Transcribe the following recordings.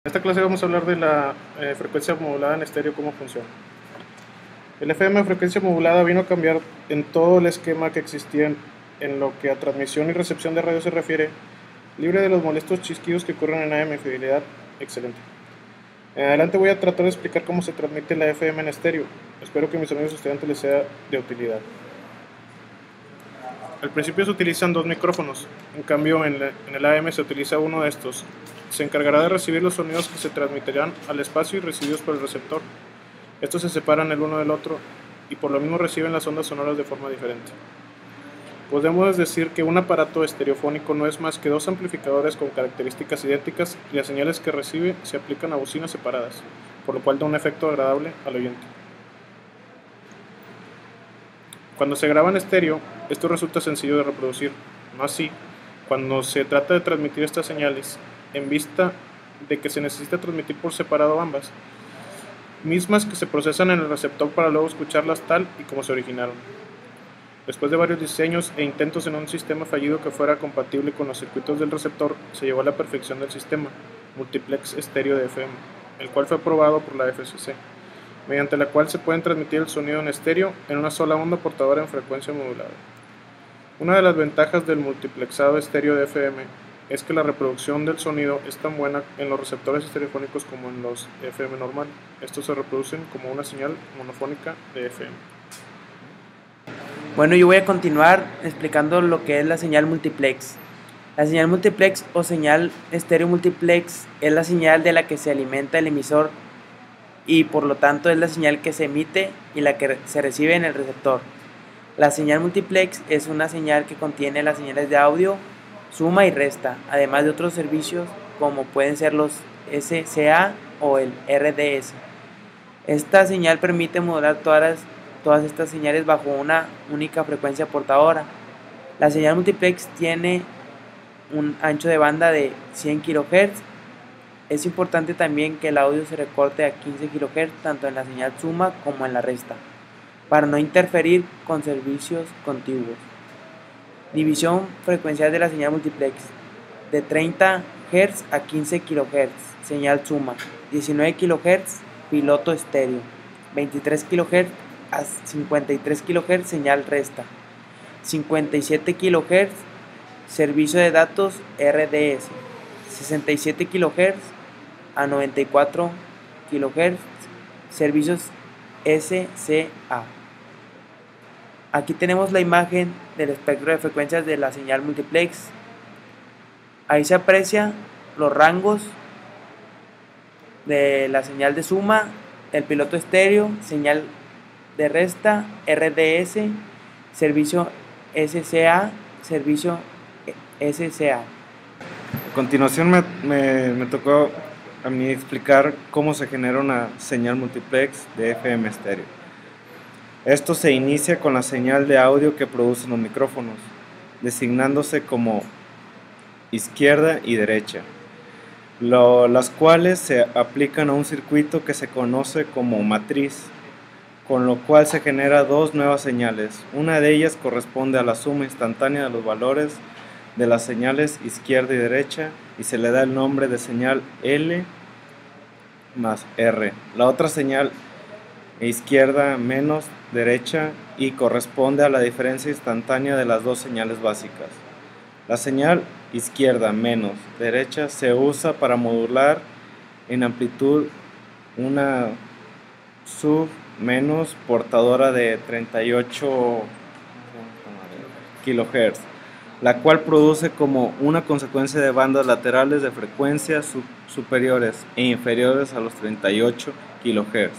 esta clase vamos a hablar de la frecuencia modulada en estéreo, cómo funciona. El FM, frecuencia modulada, vino a cambiar en todo el esquema que existía en lo que a transmisión y recepción de radio se refiere, libre de los molestos chisquidos que ocurren en AM. Fidelidad excelente. En adelante voy a tratar de explicar cómo se transmite la FM en estéreo. Espero que a mis amigos estudiantes les sea de utilidad. Al principio se utilizan dos micrófonos, en cambio en el AM se utiliza uno de estos. Se encargará de recibir los sonidos que se transmitirán al espacio y recibidos por el receptor. Estos se separan el uno del otro y por lo mismo reciben las ondas sonoras de forma diferente. Podemos decir que un aparato estereofónico no es más que dos amplificadores con características idénticas y las señales que recibe se aplican a bocinas separadas, por lo cual da un efecto agradable al oyente. Cuando se graba en estéreo, esto resulta sencillo de reproducir, no así cuando se trata de transmitir estas señales, en vista de que se necesita transmitir por separado ambas, mismas que se procesan en el receptor para luego escucharlas tal y como se originaron. Después de varios diseños e intentos en un sistema fallido que fuera compatible con los circuitos del receptor, se llegó a la perfección del sistema multiplex estéreo de FM, el cual fue aprobado por la FCC, mediante la cual se pueden transmitir el sonido en estéreo en una sola onda portadora en frecuencia modulada. Una de las ventajas del multiplexado estéreo de FM es que la reproducción del sonido es tan buena en los receptores estereofónicos como en los FM normal. Estos se reproducen como una señal monofónica de FM. Bueno, yo voy a continuar explicando lo que es la señal multiplex. La señal multiplex o señal estéreo multiplex es la señal de la que se alimenta el emisor y por lo tanto es la señal que se emite y la que se recibe en el receptor. La señal multiplex es una señal que contiene las señales de audio, suma y resta, además de otros servicios como pueden ser los SCA o el RDS. Esta señal permite modular todas estas señales bajo una única frecuencia portadora. La señal multiplex tiene un ancho de banda de 100 kHz. Es importante también que el audio se recorte a 15 kHz tanto en la señal suma como en la resta, para no interferir con servicios contiguos. División frecuencial de la señal multiplex: de 30 Hz a 15 kHz, señal suma; 19 kHz, piloto estéreo; 23 kHz a 53 kHz, señal resta; 57 kHz, servicio de datos RDS; 67 kHz a 94 kHz, servicios SCA. Aquí tenemos la imagen del espectro de frecuencias de la señal multiplex. Ahí se aprecia los rangos de la señal de suma, el piloto estéreo, señal de resta, RDS, servicio SCA, servicio SCA. A continuación me tocó a mí explicar cómo se genera una señal multiplex de FM estéreo. Esto se inicia con la señal de audio que producen los micrófonos, designándose como izquierda y derecha, las cuales se aplican a un circuito que se conoce como matriz, con lo cual se genera dos nuevas señales. Una de ellas corresponde a la suma instantánea de los valores de las señales izquierda y derecha y se le da el nombre de señal L más R. La otra señal izquierda menos derecha y corresponde a la diferencia instantánea de las dos señales básicas. La señal izquierda menos derecha se usa para modular en amplitud una sub menos portadora de 38 kHz, la cual produce como una consecuencia de bandas laterales de frecuencias superiores e inferiores a los 38 kHz.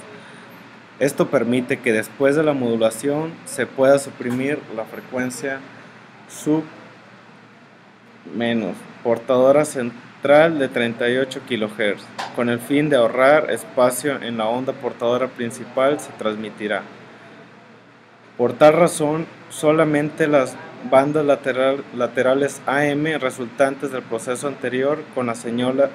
Esto permite que después de la modulación se pueda suprimir la frecuencia sub menos portadora central de 38 kHz. Con el fin de ahorrar espacio en la onda portadora principal se transmitirá. Por tal razón, solamente las bandas laterales AM resultantes del proceso anterior con la señal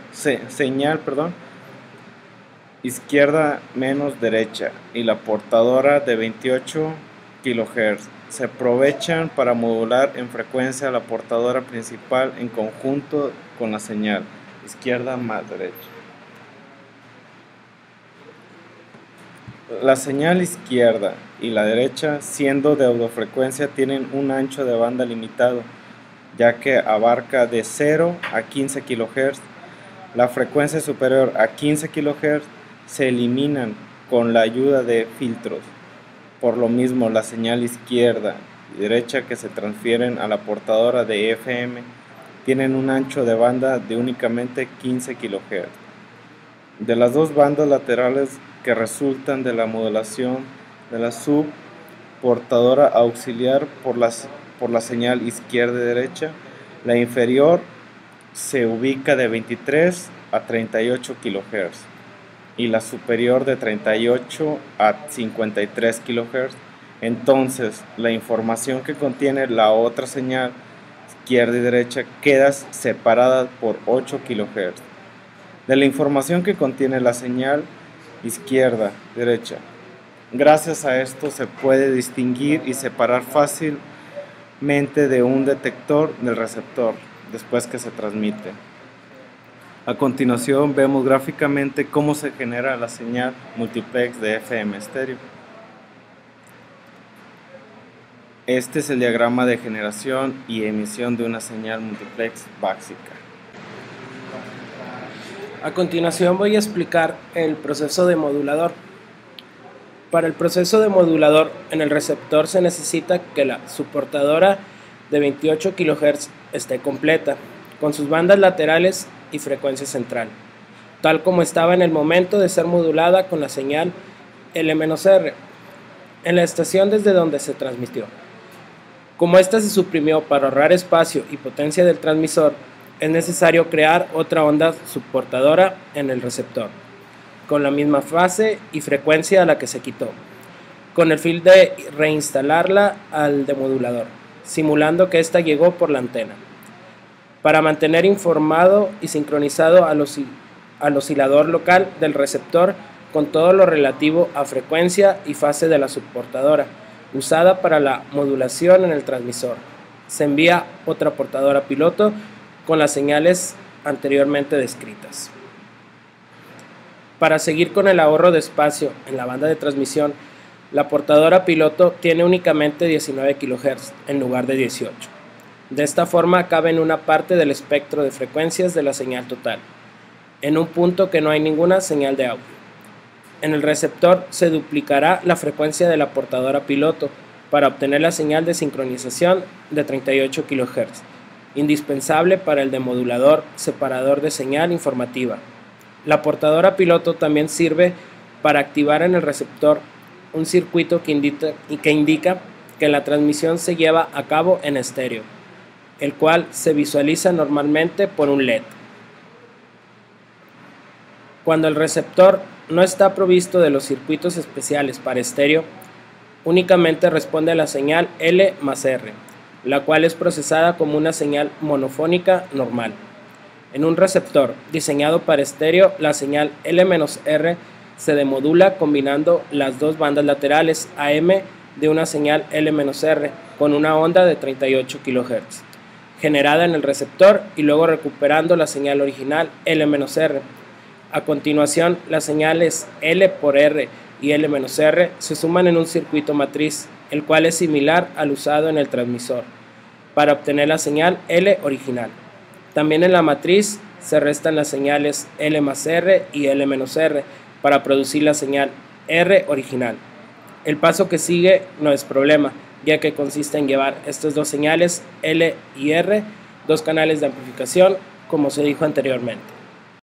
izquierda menos derecha y la portadora de 28 kHz se aprovechan para modular en frecuencia la portadora principal en conjunto con la señal izquierda más derecha. La señal izquierda y la derecha, siendo de audiofrecuencia, tienen un ancho de banda limitado, ya que abarca de 0 a 15 kHz. La frecuencia superior a 15 kHz se eliminan con la ayuda de filtros. Por lo mismo, la señal izquierda y derecha que se transfieren a la portadora de FM tienen un ancho de banda de únicamente 15 kHz. De las dos bandas laterales que resultan de la modulación de la subportadora auxiliar por la señal izquierda y derecha, la inferior se ubica de 23 a 38 kHz y la superior de 38 a 53 kHz. Entonces, la información que contiene la otra señal izquierda y derecha queda separada por 8 kHz. De la información que contiene la señal izquierda, derecha. Gracias a esto se puede distinguir y separar fácilmente de un detector del receptor después que se transmite. A continuación vemos gráficamente cómo se genera la señal multiplex de FM estéreo. Este es el diagrama de generación y emisión de una señal multiplex básica. A continuación voy a explicar el proceso de modulador. Para el proceso de modulador, en el receptor se necesita que la subportadora de 28 kHz esté completa, con sus bandas laterales y frecuencia central, tal como estaba en el momento de ser modulada con la señal L-R, en la estación desde donde se transmitió. Como ésta se suprimió para ahorrar espacio y potencia del transmisor, es necesario crear otra onda subportadora en el receptor, con la misma fase y frecuencia a la que se quitó, con el fin de reinstalarla al demodulador, simulando que ésta llegó por la antena, para mantener informado y sincronizado al oscilador local del receptor con todo lo relativo a frecuencia y fase de la subportadora, usada para la modulación en el transmisor. Se envía otra portadora piloto con las señales anteriormente descritas. Para seguir con el ahorro de espacio en la banda de transmisión, la portadora piloto tiene únicamente 19 kHz en lugar de 18. De esta forma cabe en una parte del espectro de frecuencias de la señal total, en un punto que no hay ninguna señal de audio. En el receptor se duplicará la frecuencia de la portadora piloto para obtener la señal de sincronización de 38 kHz, indispensable para el demodulador separador de señal informativa. La portadora piloto también sirve para activar en el receptor un circuito que indica que la transmisión se lleva a cabo en estéreo, el cual se visualiza normalmente por un LED. Cuando el receptor no está provisto de los circuitos especiales para estéreo, únicamente responde a la señal L+R, la cual es procesada como una señal monofónica normal. En un receptor diseñado para estéreo, la señal L-R se demodula combinando las dos bandas laterales AM de una señal L-R con una onda de 38 kHz, generada en el receptor y luego recuperando la señal original L-R. A continuación, las señales L por R y L-R se suman en un circuito matriz, el cual es similar al usado en el transmisor, para obtener la señal L original. También en la matriz se restan las señales L+R y L-R para producir la señal R original. El paso que sigue no es problema, ya que consiste en llevar estas dos señales L y R, dos canales de amplificación, como se dijo anteriormente.